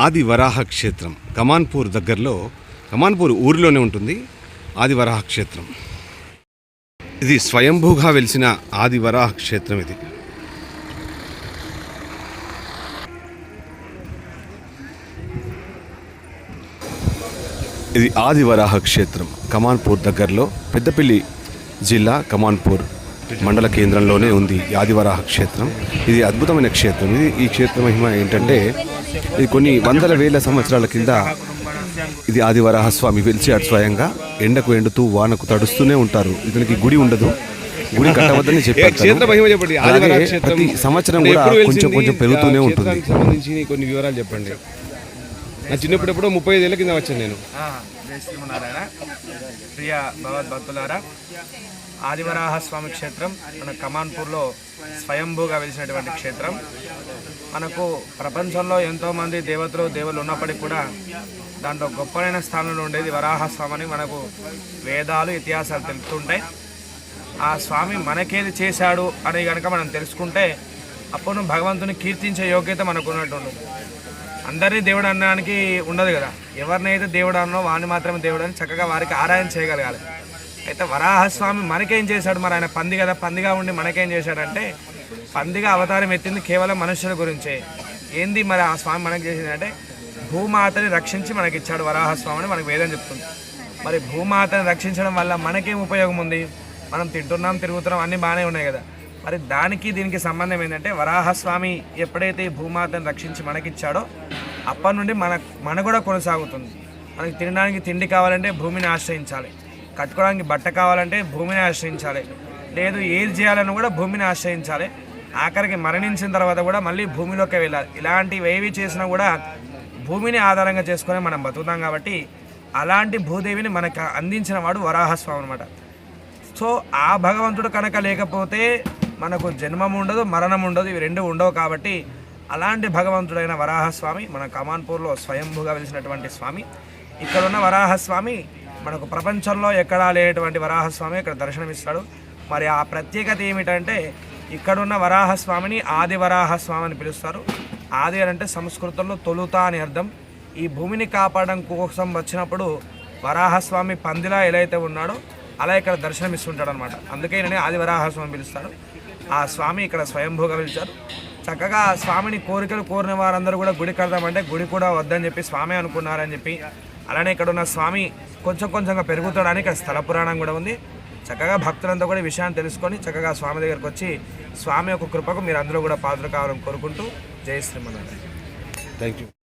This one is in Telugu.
ఆది వరాహ క్షేత్రం కమాన్పూర్ దగ్గరలో, కమాన్పూర్ ఊరిలోనే ఉంటుంది ఆది వరాహ క్షేత్రం. ఇది స్వయంభూగా వెలిసిన ఆది వరాహ క్షేత్రం. ఇది ఆది వరాహ క్షేత్రం కమాన్పూర్ దగ్గరలో, పెద్దపల్లి జిల్లా కమాన్పూర్ మండల కేంద్రంలోనే ఉంది ఆదివరాహ క్షేత్రం. ఇది అద్భుతమైన క్షేత్రం. ఈ క్షేత్ర మహిమ ఏంటంటే, ఇది కొన్ని వందల వేల సంవత్సరాల కింద ఇది ఆదివరాహ స్వామి వెలిచాడు స్వయంగా. ఎండకు ఎండుతూ వానకు తడుస్తూనే ఉంటారు. ఇతనికి గుడి ఉండదు, గుడి కట్టవద్దని చెప్పారు. ప్రతి సంవత్సరం కూడా కొంచెం కొంచెం పెరుగుతూనే ఉంటుంది. సంబంధించి కొన్ని వివరాలు చెప్పండి. నా చిన్నప్పుడు ఎప్పుడో 35 ఏళ్ళ కింద వచ్చాను నేను. ప్రియ భగవద్భక్తులారా, ఆదివరాహ స్వామి క్షేత్రం మన కమాన్పూర్లో స్వయంభూగా వెలిసినటువంటి క్షేత్రం. మనకు ప్రపంచంలో ఎంతోమంది దేవుళ్ళు ఉన్నప్పటికీ కూడా దాంట్లో గొప్పనైన స్థానంలో ఉండేది వరాహ స్వామిని మనకు వేదాలు ఇతిహాసాలు తెలుపుతుంటాయి. ఆ స్వామి మనకేది చేశాడు అని కనుక మనం తెలుసుకుంటే అప్పుడు భగవంతుని కీర్తించే యోగ్యత మనకు ఉన్నట్టు ఉండదు. అందరినీ దేవుడు అనడానికి ఉండదు కదా. ఎవరినైతే దేవుడు అన్నో వాడిని మాత్రమే దేవుడు అని చక్కగా వారికి ఆరాధన చేయగలగాలి. అయితే వరాహస్వామి మనకేం చేశాడు? మరి ఆయన పంది కదా, పందిగా ఉండి మనకేం చేశాడంటే, పందిగా అవతారం ఎత్తింది కేవలం మనుషుల గురించే. ఏంది మరి ఆ స్వామి మనకు చేసిందంటే, భూమాతని రక్షించి మనకి ఇచ్చాడు వరాహస్వామిని మనకు వేదం చెప్తుంది. మరి భూమాతని రక్షించడం వల్ల మనకేం ఉపయోగం ఉంది? మనం తింటున్నాం, తిరుగుతున్నాం, అన్నీ బాగానే ఉన్నాయి కదా. మరి దానికి దీనికి సంబంధం ఏంటంటే, వరాహస్వామి ఎప్పుడైతే ఈ భూమాతను రక్షించి మనకిచ్చాడో అప్పటి నుండి మన కూడా కొనసాగుతుంది. మనకి తినడానికి తిండి కావాలంటే భూమిని ఆశ్రయించాలి, కట్టుకోవడానికి బట్ట కావాలంటే భూమిని ఆశ్రయించాలి, లేదు ఏది చేయాలని కూడా భూమిని ఆశ్రయించాలి. ఆఖరికి మరణించిన తర్వాత కూడా మళ్ళీ భూమిలోకి వెళ్ళాలి. ఇలాంటివి ఏవి చేసినా కూడా భూమిని ఆధారంగా చేసుకొని మనం బతుకుతాం. కాబట్టి అలాంటి భూదేవిని మనకు అందించిన వాడు వరాహస్వామి అనమాట. సో ఆ భగవంతుడు కనుక లేకపోతే మనకు జన్మం ఉండదు, మరణం ఉండదు, ఇవి రెండు ఉండవు. కాబట్టి అలాంటి భగవంతుడైన వరాహస్వామి మన కమాన్పూర్లో స్వయంభూగా వెలిసినటువంటి స్వామి. ఇక్కడున్న వరాహస్వామి మనకు ప్రపంచంలో ఎక్కడా లేనటువంటి వరాహస్వామి ఇక్కడ దర్శనమిస్తాడు. మరి ఆ ప్రత్యేకత ఏమిటంటే, ఇక్కడున్న వరాహస్వామిని ఆది వరాహస్వామి అని పిలుస్తారు. ఆది అంటే సంస్కృతంలో తొలుత అని అర్థం. ఈ భూమిని కాపాడడం కోసం వచ్చినప్పుడు వరాహస్వామి పందిలా ఎలా అయితే ఉన్నాడో అలా ఇక్కడ దర్శనమిస్తుంటాడు అనమాట. అందుకే నేను ఆది వరాహస్వామి పిలుస్తాడు. ఆ స్వామి ఇక్కడ స్వయంభూగా పిలిచారు. చక్కగా ఆ స్వామిని కోరికలు కోరిన వారందరూ కూడా గుడి కడదామంటే గుడి కూడా వద్దని చెప్పి స్వామి అనుకున్నారని చెప్పి, అలానే ఇక్కడ ఉన్న స్వామి కొంచెం కొంచెంగా పెరుగుతాడని ఇక్కడ స్థల పురాణం కూడా ఉంది. చక్కగా భక్తులంతా కూడా ఈ విషయాన్ని తెలుసుకొని చక్కగా స్వామి దగ్గరికి వచ్చి స్వామి యొక్క కృపకు మీరు అందరూ కూడా పాత్ర కావాలని కోరుకుంటూ జై శ్రీమన్నారాయణ. Thank you.